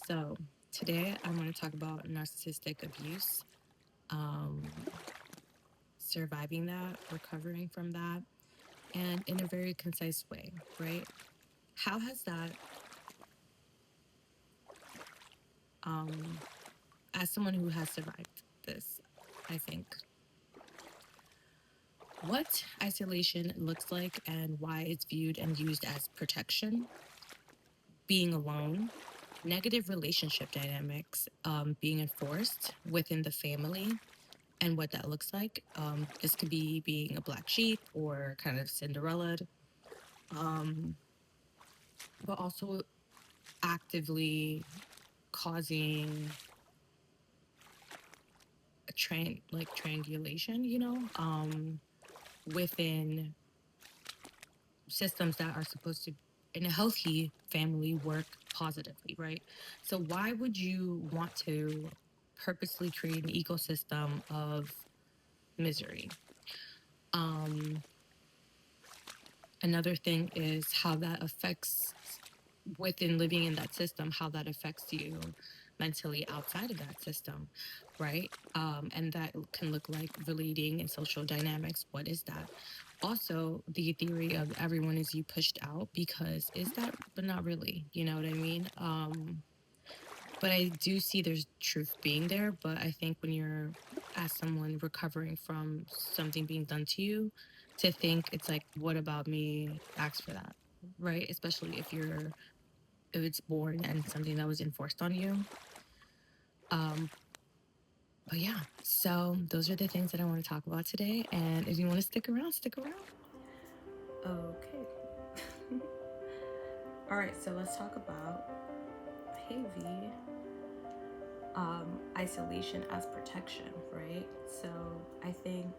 So, today I'm going to talk about narcissistic abuse, um, surviving that, recovering from that, and in a very concise way, right? How has that, um, as someone who has survived this, I think, what isolation looks like and why it's viewed and used as protection, being alone, negative relationship dynamics being enforced within the family, and what that looks like. This could be being a black sheep or kind of Cinderella, um, but also actively causing a triangulation, within systems that are supposed to, in a healthy family, work positively, right? So why would you want to purposely create an ecosystem of misery? Um, Another thing is how that affects within living in that system, how that affects you mentally outside of that system, right? And that can look like relating and social dynamics. What is that? Also, the theory of everyone is you pushed out, because is that, but not really, you know what I mean? But I do see there's truth being there. But I think when you're, as someone recovering from something being done to you, to think it's like, what about me asks for that, right? Especially if it's born and something that was enforced on you. Um, but yeah, so those are the things that I want to talk about today. And if you want to stick around, stick around. Okay. All right, so let's talk about heavy isolation as protection, right? So I think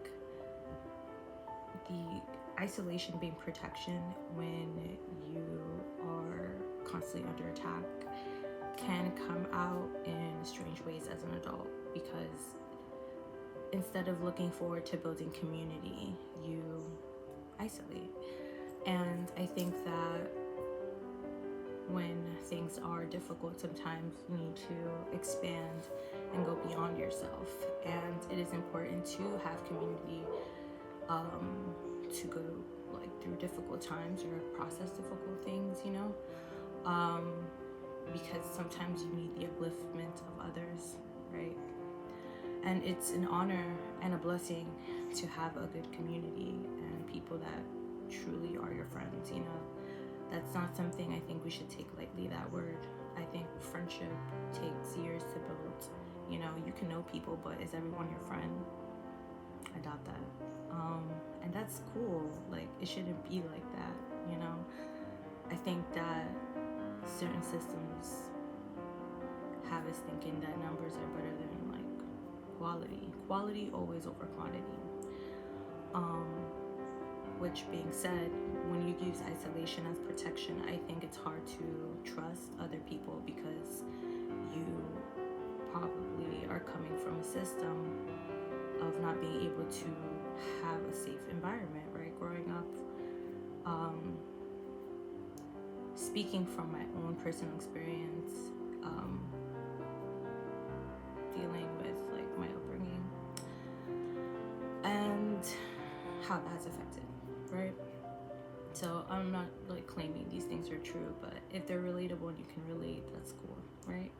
the isolation being protection when you are constantly under attack can come out in strange ways as an adult, because instead of looking forward to building community, you isolate. And I think that when things are difficult, sometimes you need to expand and go beyond yourself. And it is important to have community, to go like through difficult times or process difficult things, um, because sometimes you need the upliftment of others, right? And it's an honor and a blessing to have a good community and people that truly are your friends. That's not something I think we should take lightly, that word. I think friendship takes years to build. You can know people, but is everyone your friend? I doubt that. And that's cool. Like, it shouldn't be like that. I think that certain systems have us thinking that numbers are better than like quality always over quantity. Which being said, when you use isolation as protection, I think it's hard to trust other people, because you probably are coming from a system of not being able to have a safe environment, right? Growing up, speaking from my own personal experience, dealing with like my upbringing and how that has affected, right? So I'm not like claiming these things are true, but if they're relatable and you can relate, that's cool, right?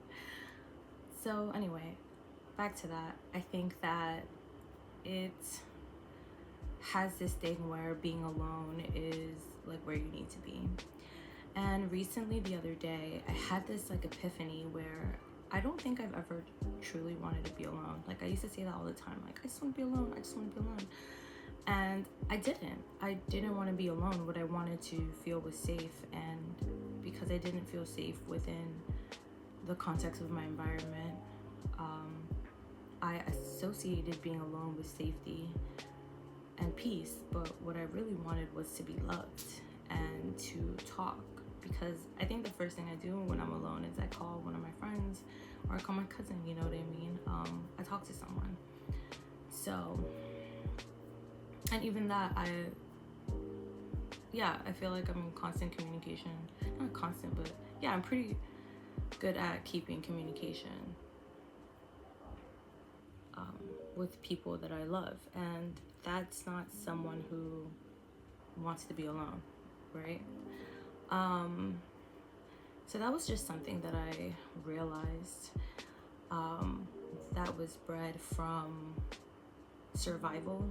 So anyway, back to that. I think that it has this thing where being alone is like where you need to be. And recently, the other day, I had this like epiphany where I don't think I've ever truly wanted to be alone. Like, I used to say that all the time, like, I just want to be alone, I just want to be alone. And I didn't want to be alone. What I wanted to feel was safe. And because I didn't feel safe within the context of my environment, I associated being alone with safety and peace. But what I really wanted was to be loved and to talk. Because I think the first thing I do when I'm alone is I call one of my friends, or I call my cousin, you know what I mean? I talk to someone. So, and even that, I feel like I'm in constant communication. Not constant, but yeah, I'm pretty good at keeping communication with people that I love, and that's not someone who wants to be alone, right? So that was just something that I realized that was bred from survival,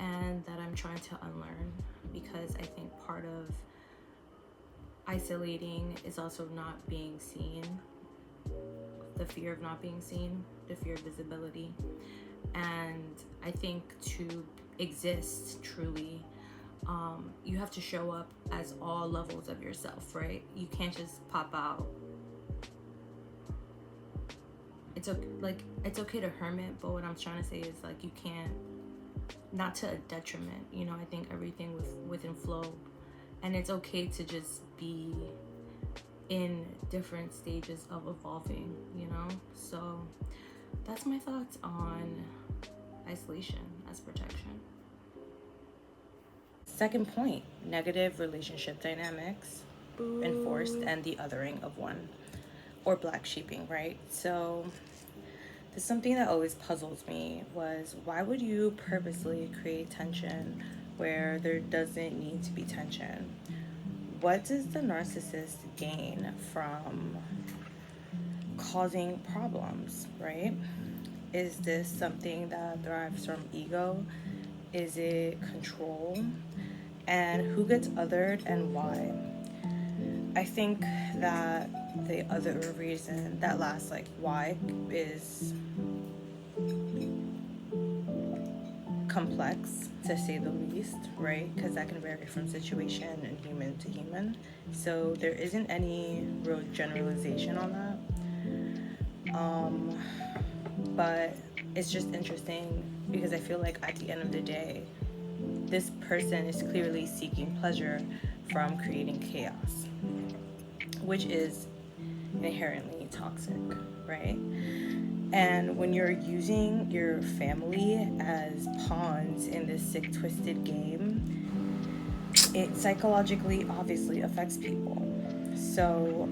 and that I'm trying to unlearn, because I think part of isolating is also not being seen, the fear of not being seen, the fear of visibility. And I think to exist truly, you have to show up as all levels of yourself, right? You can't just pop out. It's okay to hermit, but what I'm trying to say is, like, you can't, not to a detriment, you know. I think everything within flow, and it's okay to just be in different stages of evolving, you know. So that's my thoughts on isolation as protection. Second point, negative relationship dynamics enforced and the othering of one, or black sheeping, right? So there's something that always puzzles me was, why would you purposely create tension where there doesn't need to be tension? What does the narcissist gain from causing problems, right? Is this something that derives from ego? Is it control? And who gets othered and why? I think that the other reason, that last, like, why, is complex, to say the least, right? Because that can vary from situation and human to human. So there isn't any real generalization on that. But it's just interesting, because I feel like at the end of the day, this person is clearly seeking pleasure from creating chaos, which is inherently toxic, right? And when you're using your family as pawns in this sick, twisted game, it psychologically obviously affects people. So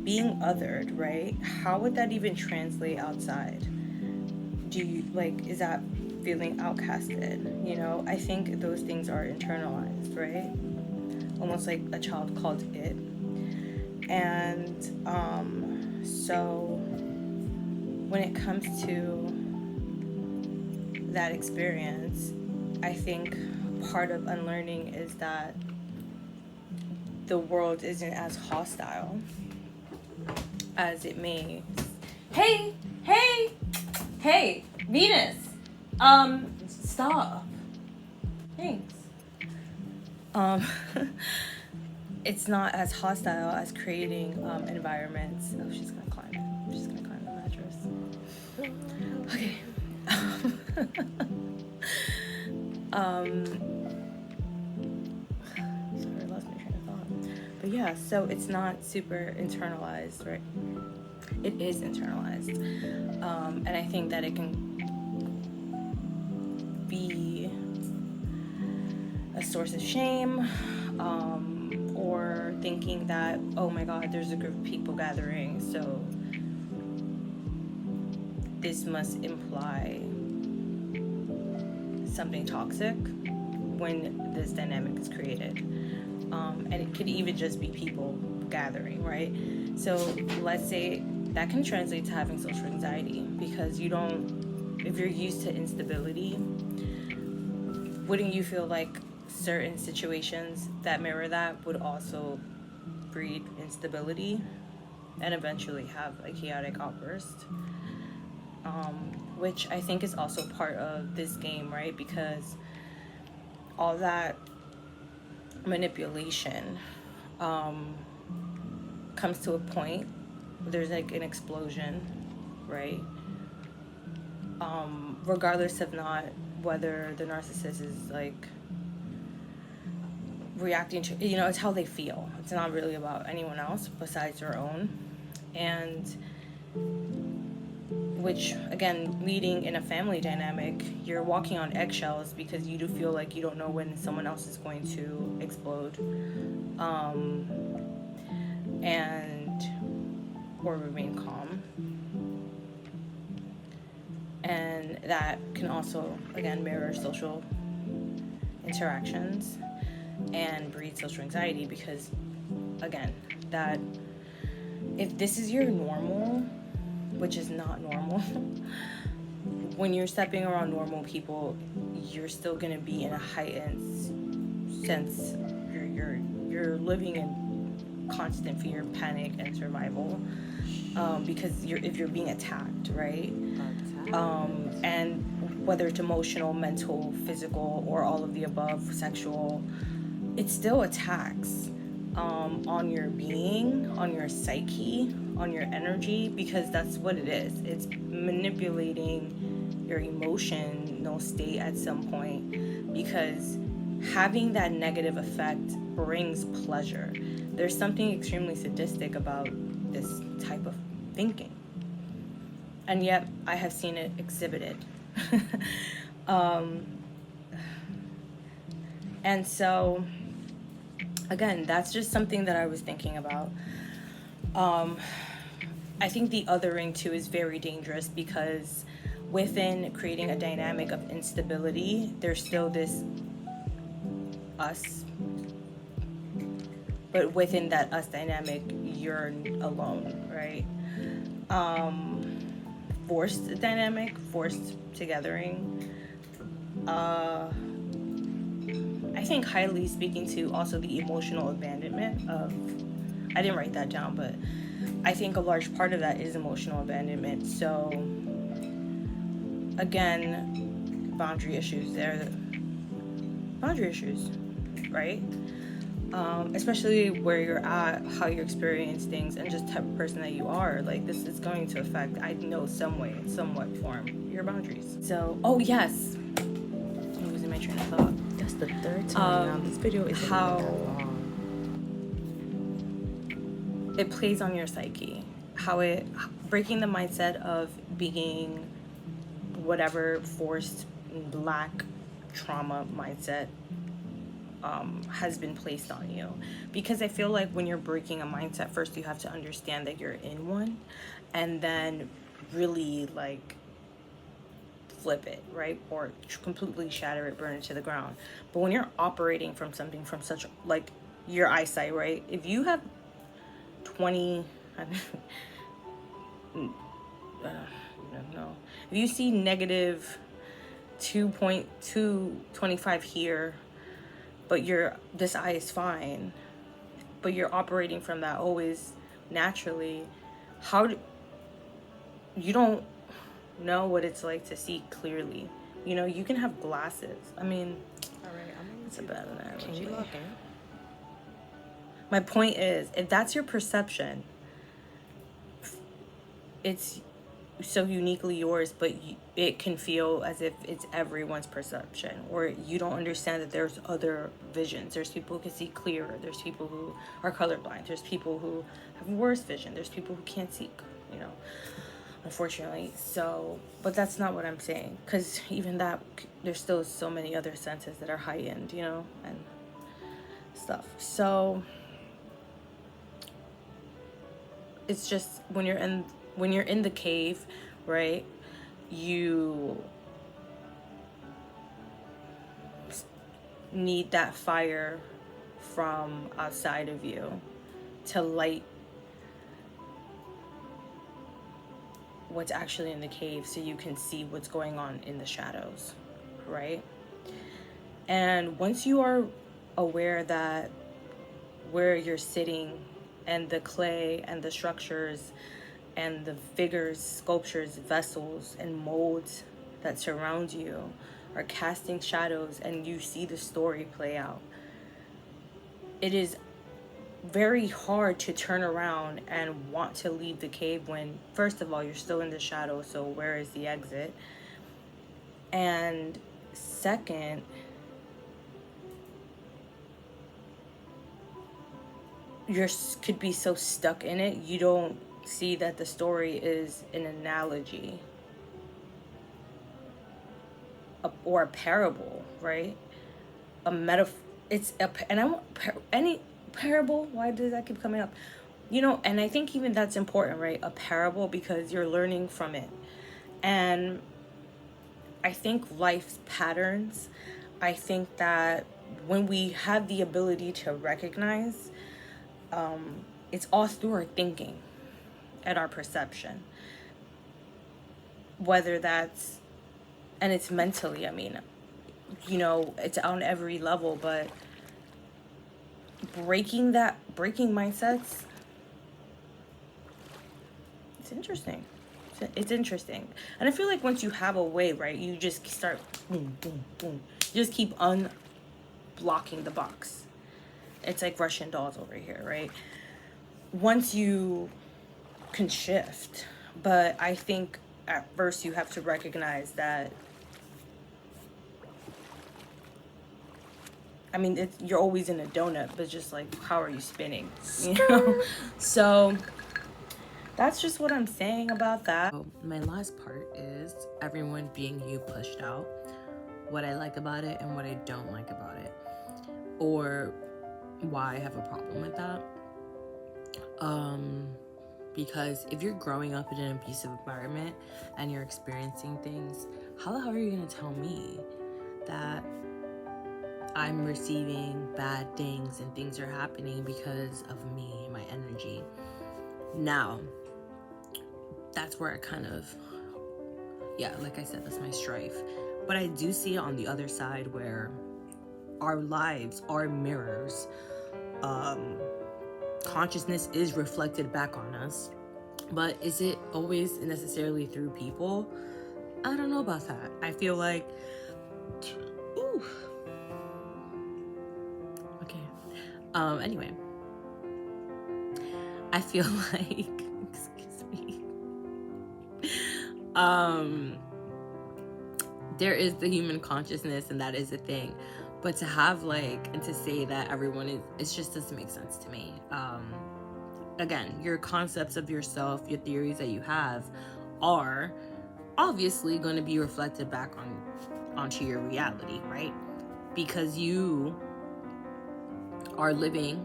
being othered, right? How would that even translate outside? Do you, like, is that feeling outcasted? You know, I think those things are internalized, right? Almost like a child called it. And so when it comes to that experience, I think part of unlearning is that the world isn't as hostile as it may. Hey, Venus. Stop. Thanks. It's not as hostile as creating environments. Oh, she's gonna climb it. She's gonna climb the mattress. Okay. Sorry, I lost my train of thought. But yeah, so it's not super internalized, right? It is internalized. And I think that it can be a source of shame, or thinking that, oh my God, there's a group of people gathering, so this must imply something toxic when this dynamic is created. And it could even just be people gathering, right? So let's say that can translate to having social anxiety, because you don't, if you're used to instability, wouldn't you feel like certain situations that mirror that would also breed instability and eventually have a chaotic outburst? Which I think is also part of this game, right? Because all that manipulation comes to a point where there's like an explosion, right? Regardless of not whether the narcissist is like reacting to, you know, it's how they feel. It's not really about anyone else besides your own. And which, again, leading in a family dynamic, you're walking on eggshells because you do feel like you don't know when someone else is going to explode. And or remain calm. And that can also, again, mirror social interactions and breed social anxiety, because, again, that if this is your normal, which is not normal, when you're stepping around normal people, you're still going to be in a heightened sense. You're living in constant fear, panic, and survival, because if you're being attacked, right? And whether it's emotional, mental, physical, or all of the above, sexual, it still attacks on your being, on your psyche, on your energy, because that's what it is. It's manipulating your emotional state at some point, because having that negative effect brings pleasure. There's something extremely sadistic about this type of thinking, and yet I have seen it exhibited. And so, again, that's just something that I was thinking about. I think the othering too is very dangerous, because within creating a dynamic of instability, there's still this us, but within that us dynamic, you're alone, right? Forced dynamic, forced togethering. I think highly speaking to also the emotional abandonment of, I didn't write that down, but I think a large part of that is emotional abandonment. So again, boundary issues there. Boundary issues, right? Especially where you're at, how you experience things, and just type of person that you are. Like, this is going to affect, I know, some way, in somewhat form, your boundaries. So, oh yes, I'm losing my train of thought. That's the third time now. This video isn't how even that long. It plays on your psyche. How it, breaking the mindset of being whatever forced black trauma mindset has been placed on you. Because I feel like when you're breaking a mindset, first you have to understand that you're in one, and then really like flip it, right? Or completely shatter it, burn it to the ground. But when you're operating from something from such, like, your eyesight, right? If you have 20, I don't know, if you see negative 2.225 here, but this eye is fine, but you're operating from that always naturally, you don't know what it's like to see clearly. You know, you can have glasses. I mean, All right, it's a bad analogy. Can you log in? My point is, if that's your perception, it's so uniquely yours, but it can feel as if it's everyone's perception, or you don't understand that there's other visions. There's people who can see clearer. There's people who are colorblind. There's people who have worse vision. There's people who can't see, you know, unfortunately. So, but that's not what I'm saying, because even that, there's still so many other senses that are heightened, you know, and stuff. So it's just when you're in the cave, right, you need that fire from outside of you to light what's actually in the cave, so you can see what's going on in the shadows, right? And once you are aware that where you're sitting and the clay and the structures and the figures, sculptures, vessels, and molds that surround you are casting shadows, and you see the story play out, it is very hard to turn around and want to leave the cave when, first of all, you're still in the shadow, so where is the exit? And second, you could be so stuck in it, you don't see that the story is an analogy or a parable, right? A metaphor. It's a, and I want any parable. Why does that keep coming up? And I think even that's important, right? A parable, because you're learning from it. And I think life's patterns, I think that when we have the ability to recognize, it's all through our thinking and our perception. Whether that's, and it's mentally, it's on every level, but breaking mindsets, it's interesting. It's interesting. And I feel like once you have a way, right, you just start boom, boom, boom. You just keep unblocking the box. It's like Russian dolls over here, right? Once you can shift. But I think at first you have to recognize that, you're always in a donut, but just like, how are you spinning? So that's just what I'm saying about that. My last part is everyone being you pushed out. What I like about it and what I don't like about it, or why I have a problem with that. Because if you're growing up in an abusive environment and you're experiencing things, how the hell are you gonna tell me that I'm receiving bad things and things are happening because of me and my energy? Now, that's where I kind of, like I said, that's my strife. But I do see it on the other side where our lives are mirrors. Consciousness is reflected back on us. But is it always necessarily through people? I don't know about that. I feel like, anyway, I feel like, excuse me, there is the human consciousness, and that is a thing. But to have and to say that everyone is, it just doesn't make sense to me. Again, your concepts of yourself, your theories that you have are obviously going to be reflected back onto your reality, right? Because you are living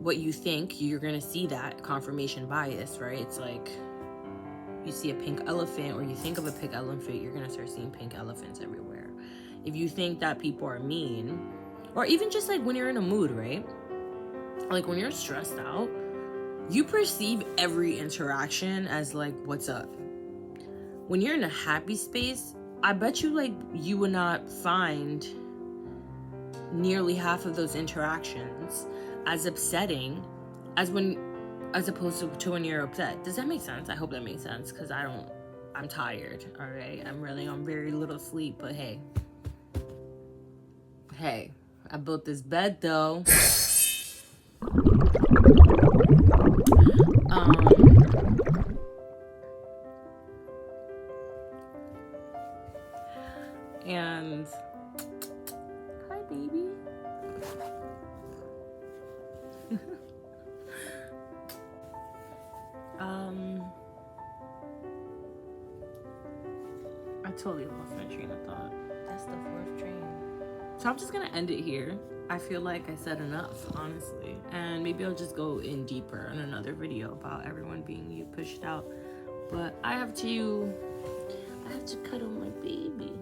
what you think, you're going to see that confirmation bias, right? It's like you see a pink elephant, or you think of a pink elephant, you're going to start seeing pink elephants everywhere. If you think that people are mean, or even just when you're in a mood, right? When you're stressed out, you perceive every interaction as what's up. When you're in a happy space, I bet you you would not find nearly half of those interactions as upsetting as opposed to when you're upset. Does that make sense? I hope that makes sense, because I'm tired, all right? I'm really on very little sleep, but hey, I built this bed though. And hi, baby. I totally lost my train of thought. That's the fourth train. So I'm just gonna end it here. I feel like I said enough, honestly. And maybe I'll just go in deeper in another video about everyone being you pushed out. But I have to cuddle my baby.